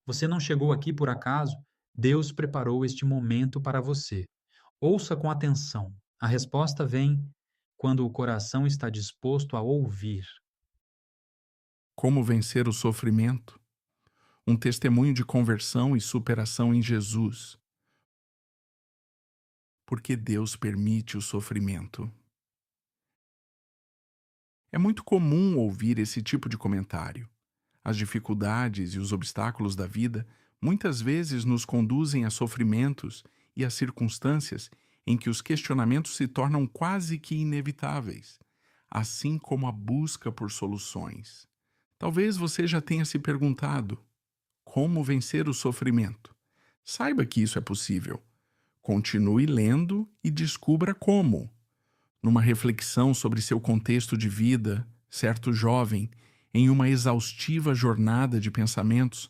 Você não chegou aqui por acaso. Deus preparou este momento para você. Ouça com atenção. A resposta vem quando o coração está disposto a ouvir. Como vencer o sofrimento? Um testemunho de conversão e superação em Jesus. Porque Deus permite o sofrimento. É muito comum ouvir esse tipo de comentário. As dificuldades e os obstáculos da vida muitas vezes nos conduzem a sofrimentos e a circunstâncias em que os questionamentos se tornam quase que inevitáveis, assim como a busca por soluções. Talvez você já tenha se perguntado: como vencer o sofrimento? Saiba que isso é possível. Continue lendo e descubra como. Numa reflexão sobre seu contexto de vida, certo jovem, em uma exaustiva jornada de pensamentos,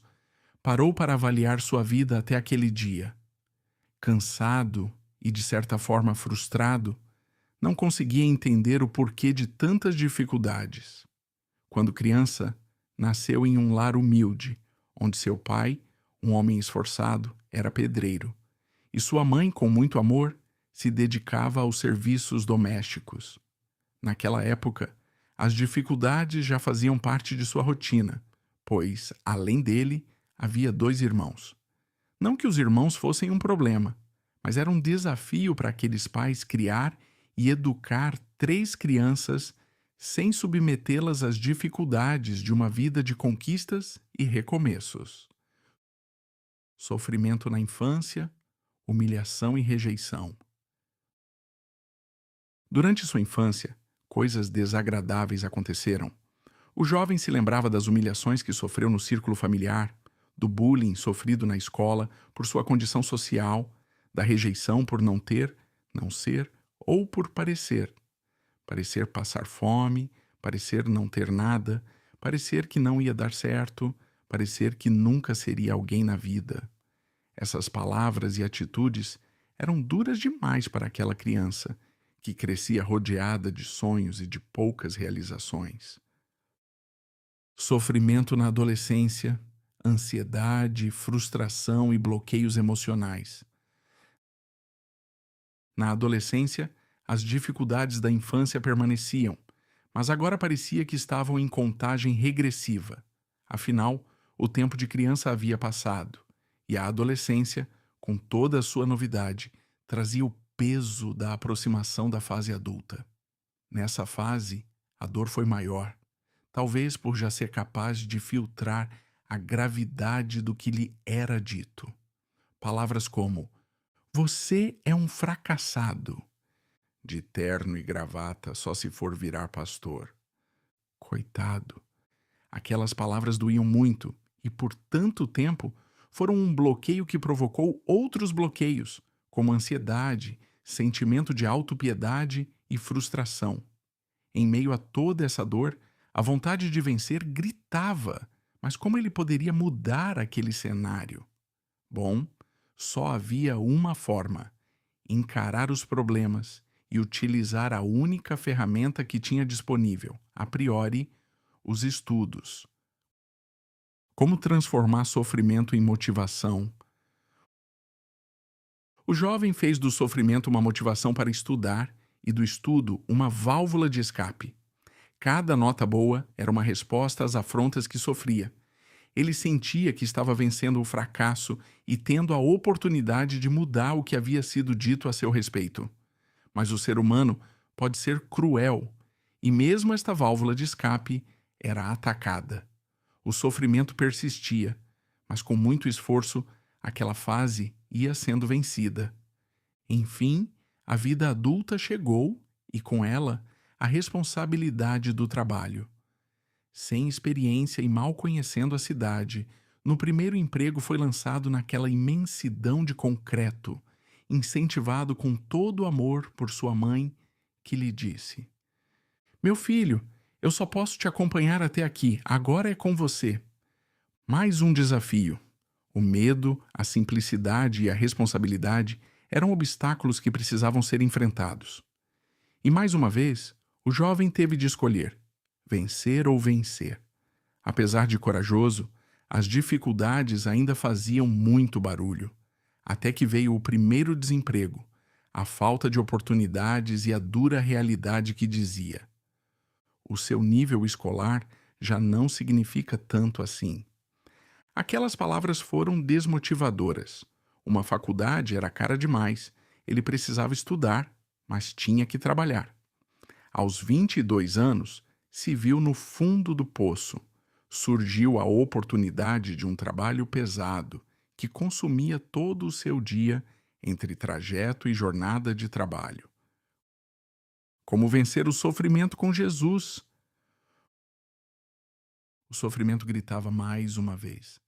parou para avaliar sua vida até aquele dia. Cansado e, de certa forma, frustrado, não conseguia entender o porquê de tantas dificuldades. Quando criança, nasceu em um lar humilde, onde seu pai, um homem esforçado, era pedreiro, e sua mãe, com muito amor, se dedicava aos serviços domésticos. Naquela época, as dificuldades já faziam parte de sua rotina, pois, além dele, havia 2 irmãos. Não que os irmãos fossem um problema, mas era um desafio para aqueles pais criar e educar 3 crianças sem submetê-las às dificuldades de uma vida de conquistas e recomeços. Sofrimento na infância, humilhação e rejeição. Durante sua infância, coisas desagradáveis aconteceram. O jovem se lembrava das humilhações que sofreu no círculo familiar, do bullying sofrido na escola por sua condição social, da rejeição por não ter, não ser ou por parecer. Parecer passar fome, parecer não ter nada, parecer que não ia dar certo, parecer que nunca seria alguém na vida. Essas palavras e atitudes eram duras demais para aquela criança, que crescia rodeada de sonhos e de poucas realizações. Sofrimento na adolescência, ansiedade, frustração e bloqueios emocionais. Na adolescência, as dificuldades da infância permaneciam, mas agora parecia que estavam em contagem regressiva. Afinal, o tempo de criança havia passado, e a adolescência, com toda a sua novidade, trazia o peso da aproximação da fase adulta. Nessa fase, a dor foi maior, talvez por já ser capaz de filtrar a gravidade do que lhe era dito. Palavras como: "Você é um fracassado. De terno e gravata só se for virar pastor. Coitado." Aquelas palavras doíam muito e, por tanto tempo, foram um bloqueio que provocou outros bloqueios, como ansiedade, sentimento de autopiedade e frustração. Em meio a toda essa dor, a vontade de vencer gritava, mas como ele poderia mudar aquele cenário? Bom, só havia uma forma: encarar os problemas e utilizar a única ferramenta que tinha disponível, a priori, os estudos. Como transformar sofrimento em motivação? O jovem fez do sofrimento uma motivação para estudar e do estudo uma válvula de escape. Cada nota boa era uma resposta às afrontas que sofria. Ele sentia que estava vencendo o fracasso e tendo a oportunidade de mudar o que havia sido dito a seu respeito. Mas o ser humano pode ser cruel, e mesmo esta válvula de escape era atacada. O sofrimento persistia, mas com muito esforço, aquela fase ia sendo vencida. Enfim, a vida adulta chegou e, com ela, a responsabilidade do trabalho. Sem experiência e mal conhecendo a cidade, no primeiro emprego foi lançado naquela imensidão de concreto, incentivado com todo o amor por sua mãe, que lhe disse: "Meu filho, eu só posso te acompanhar até aqui, agora é com você." Mais um desafio. O medo, a simplicidade e a responsabilidade eram obstáculos que precisavam ser enfrentados. E mais uma vez, o jovem teve de escolher: vencer ou vencer. Apesar de corajoso, As dificuldades ainda faziam muito barulho, até que veio o primeiro desemprego, a falta de oportunidades e a dura realidade que dizia: o seu nível escolar já não significa tanto assim. Aquelas palavras foram desmotivadoras. Uma faculdade era cara demais, ele precisava estudar, mas tinha que trabalhar. Aos 22 anos, se viu no fundo do poço. Surgiu a oportunidade de um trabalho pesado que consumia todo o seu dia entre trajeto e jornada de trabalho. Como vencer o sofrimento com Jesus? O sofrimento gritava mais uma vez.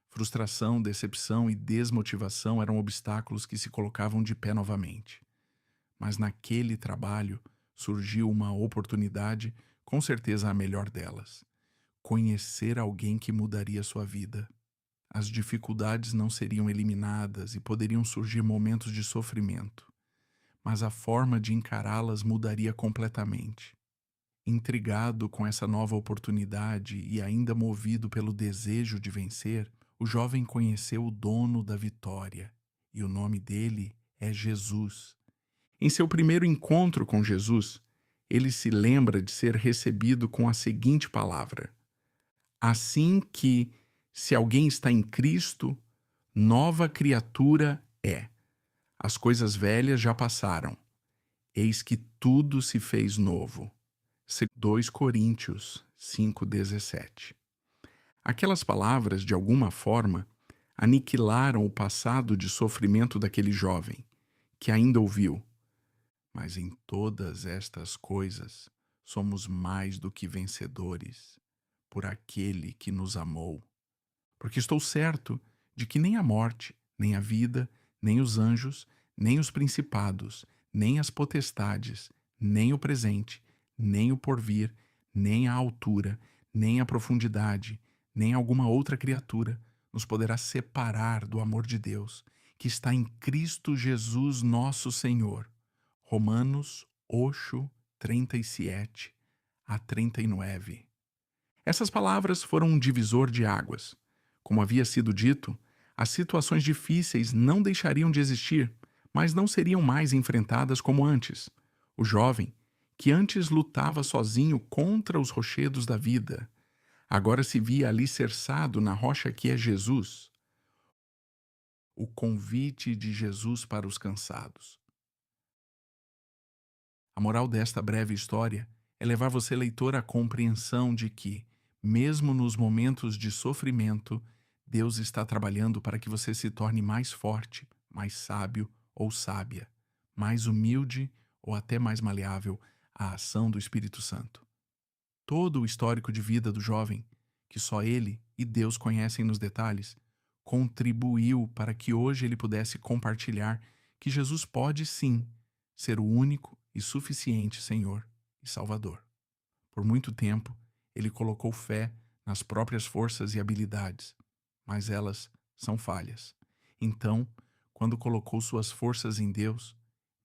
Frustração, decepção e desmotivação eram obstáculos que se colocavam de pé novamente. Mas naquele trabalho surgiu uma oportunidade, com certeza a melhor delas: conhecer alguém que mudaria sua vida. As dificuldades não seriam eliminadas e poderiam surgir momentos de sofrimento, mas a forma de encará-las mudaria completamente. Intrigado com essa nova oportunidade e ainda movido pelo desejo de vencer, o jovem conheceu o dono da vitória, e o nome dele é Jesus. Em seu primeiro encontro com Jesus, ele se lembra de ser recebido com a seguinte palavra: assim que, se alguém está em Cristo, nova criatura é. As coisas velhas já passaram, eis que tudo se fez novo. 2 Coríntios 5,17. Aquelas palavras, de alguma forma, aniquilaram o passado de sofrimento daquele jovem, que ainda ouviu: mas em todas estas coisas somos mais do que vencedores, por aquele que nos amou. Porque estou certo de que nem a morte, nem a vida, nem os anjos, nem os principados, nem as potestades, nem o presente, nem o porvir, nem a altura, nem a profundidade, nem alguma outra criatura nos poderá separar do amor de Deus, que está em Cristo Jesus nosso Senhor. Romanos 8, 37 a 39. Essas palavras foram um divisor de águas. Como havia sido dito, as situações difíceis não deixariam de existir, mas não seriam mais enfrentadas como antes. O jovem, que antes lutava sozinho contra os rochedos da vida, agora se via alicerçado na rocha que é Jesus. O convite de Jesus para os cansados. A moral desta breve história é levar você, leitor, à compreensão de que, mesmo nos momentos de sofrimento, Deus está trabalhando para que você se torne mais forte, mais sábio ou sábia, mais humilde ou até mais maleável à ação do Espírito Santo. Todo o histórico de vida do jovem, que só ele e Deus conhecem nos detalhes, contribuiu para que hoje ele pudesse compartilhar que Jesus pode sim ser o único e suficiente Senhor e Salvador. Por muito tempo, ele colocou fé nas próprias forças e habilidades, mas elas são falhas. Então, quando colocou suas forças em Deus,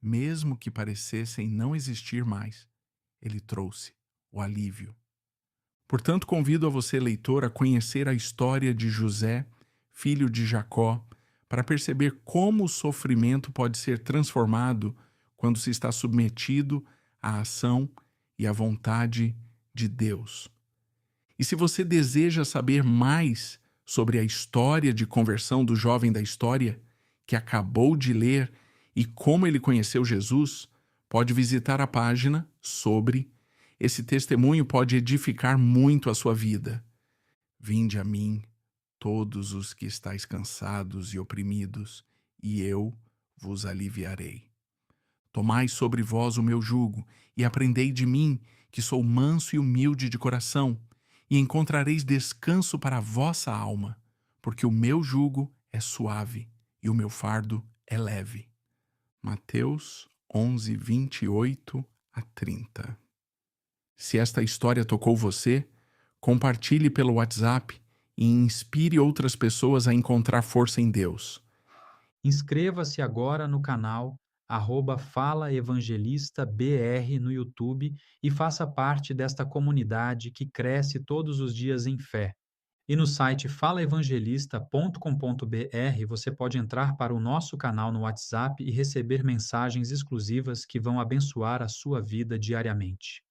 mesmo que parecessem não existir mais, ele trouxe o alívio. Portanto, convido a você, leitor, a conhecer a história de José, filho de Jacó, para perceber como o sofrimento pode ser transformado quando se está submetido à ação e à vontade de Deus. E se você deseja saber mais sobre a história de conversão do jovem da história, que acabou de ler, e como ele conheceu Jesus, pode visitar a página sobre. Esse testemunho pode edificar muito a sua vida. Vinde a mim, todos os que estáis cansados e oprimidos, e eu vos aliviarei. Tomai sobre vós o meu jugo, e aprendei de mim, que sou manso e humilde de coração, e encontrareis descanso para a vossa alma, porque o meu jugo é suave e o meu fardo é leve. Mateus 11, 28 a 30. Se esta história tocou você, compartilhe pelo WhatsApp e inspire outras pessoas a encontrar força em Deus. Inscreva-se agora no canal Fala Evangelista BR no YouTube e faça parte desta comunidade que cresce todos os dias em fé. E no site falaevangelista.com.br você pode entrar para o nosso canal no WhatsApp e receber mensagens exclusivas que vão abençoar a sua vida diariamente.